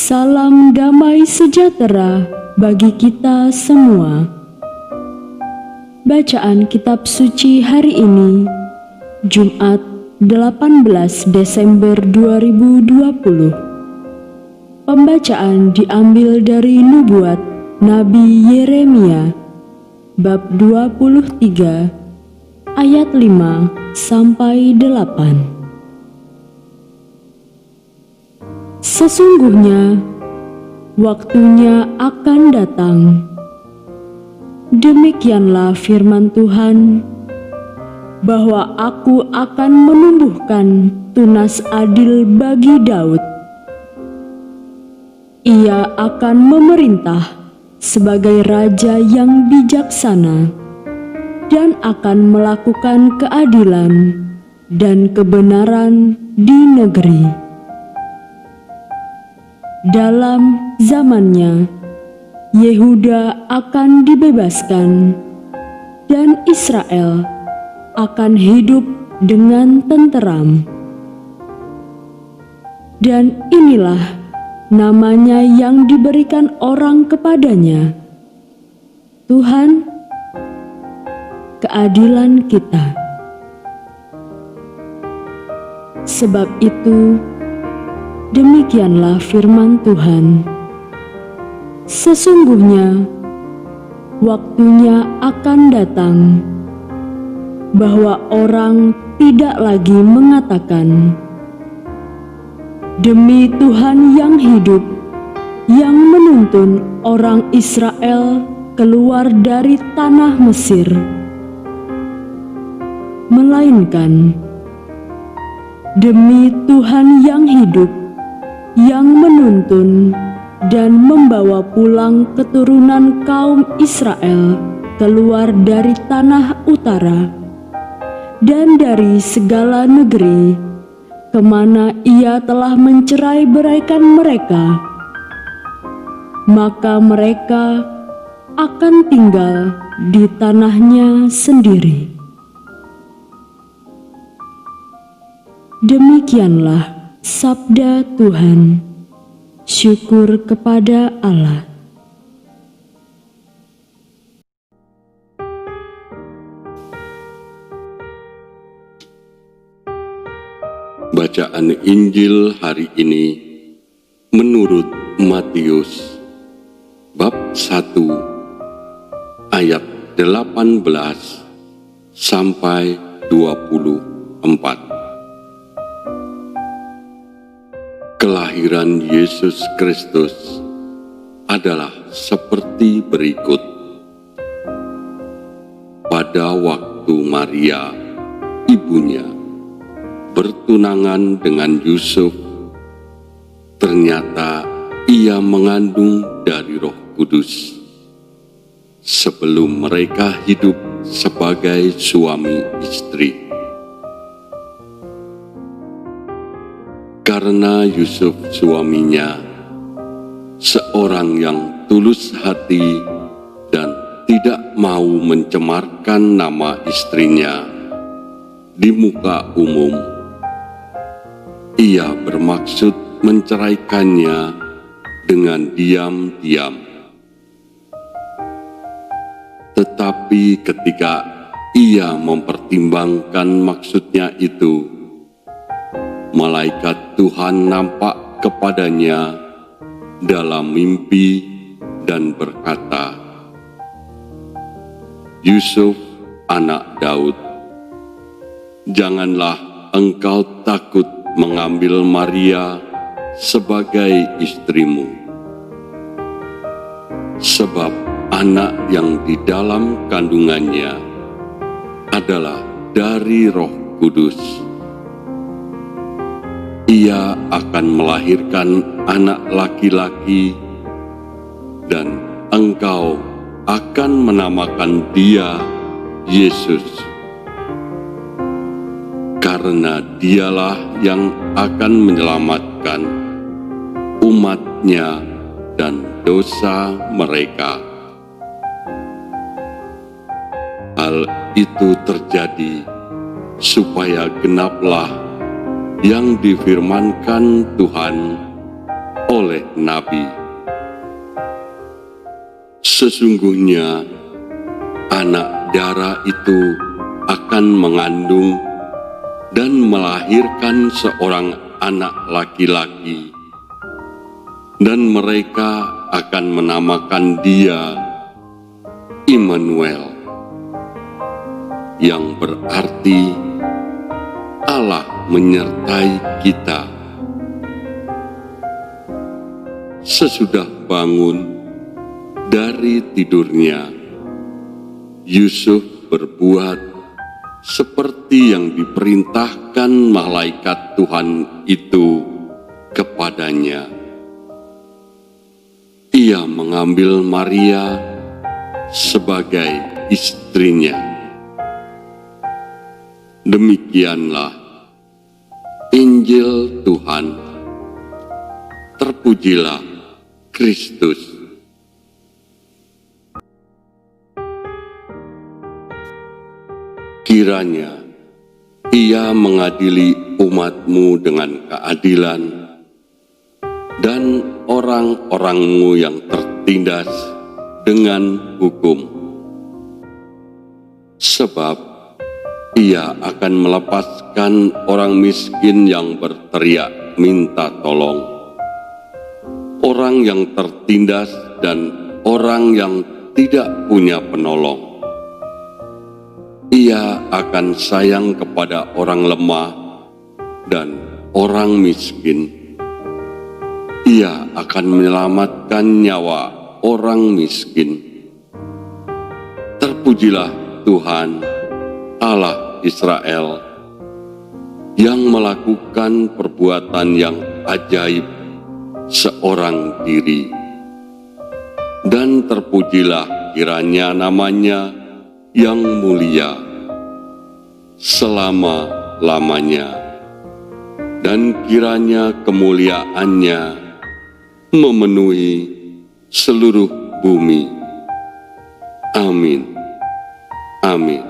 Salam damai sejahtera bagi kita semua. Bacaan Kitab Suci hari ini, Jumat 18 Desember 2020. Pembacaan diambil dari Nubuat Nabi Yeremia, bab 23, ayat 5 sampai 8. Sesungguhnya waktunya akan datang, demikianlah firman Tuhan, bahwa aku akan menumbuhkan tunas adil bagi Daud. Ia akan memerintah sebagai raja yang bijaksana dan akan melakukan keadilan dan kebenaran di negeri. Dalam zamannya, Yehuda akan dibebaskan dan Israel akan hidup dengan tenteram. Dan inilah namanya yang diberikan orang kepadanya: Tuhan, keadilan kita. Sebab itu, demikianlah firman Tuhan, sesungguhnya waktunya akan datang, bahwa orang tidak lagi mengatakan, demi Tuhan yang hidup, yang menuntun orang Israel keluar dari tanah Mesir, melainkan, demi Tuhan yang hidup, yang menuntun dan membawa pulang keturunan kaum Israel keluar dari tanah utara dan dari segala negeri kemana ia telah mencerai-beraikan mereka, maka mereka akan tinggal di tanahnya sendiri. Demikianlah sabda Tuhan. Syukur kepada Allah. Bacaan Injil hari ini menurut Matius bab 1 ayat 18 sampai 24. Kelahiran Yesus Kristus adalah seperti berikut. Pada waktu Maria, ibunya, bertunangan dengan Yusuf, ternyata ia mengandung dari Roh Kudus sebelum mereka hidup sebagai suami istri. Karena Yusuf suaminya seorang yang tulus hati dan tidak mau mencemarkan nama istrinya di muka umum, ia bermaksud menceraikannya dengan diam-diam. Tetapi ketika ia mempertimbangkan maksudnya itu, malaikat Tuhan nampak kepadanya dalam mimpi dan berkata, Yusuf, anak Daud, janganlah engkau takut mengambil Maria sebagai istrimu, sebab anak yang di dalam kandungannya adalah dari Roh Kudus. Ia akan melahirkan anak laki-laki, dan engkau akan menamakan dia Yesus, karena dialah yang akan menyelamatkan umatnya dan dosa mereka. Hal itu terjadi supaya genaplah yang difirmankan Tuhan oleh nabi. Sesungguhnya anak darah itu akan mengandung dan melahirkan seorang anak laki-laki, dan mereka akan menamakan dia Immanuel, yang berarti Allah menyertai kita. Sesudah bangun dari tidurnya, Yusuf berbuat seperti yang diperintahkan malaikat Tuhan itu kepadanya. Ia mengambil Maria sebagai istrinya. Demikianlah Injil Tuhan. Terpujilah Kristus. Kiranya Ia mengadili umat-Mu dengan keadilan, dan orang-orang-Mu yang tertindas dengan hukum. Sebab Ia akan melepaskan orang miskin yang berteriak minta tolong, orang yang tertindas dan orang yang tidak punya penolong. Ia akan sayang kepada orang lemah dan orang miskin. Ia akan menyelamatkan nyawa orang miskin. Terpujilah Tuhan, Allah Israel, yang melakukan perbuatan yang ajaib seorang diri. Dan terpujilah kiranya namanya yang mulia selama-lamanya, dan kiranya kemuliaannya memenuhi seluruh bumi. Amin. Amin.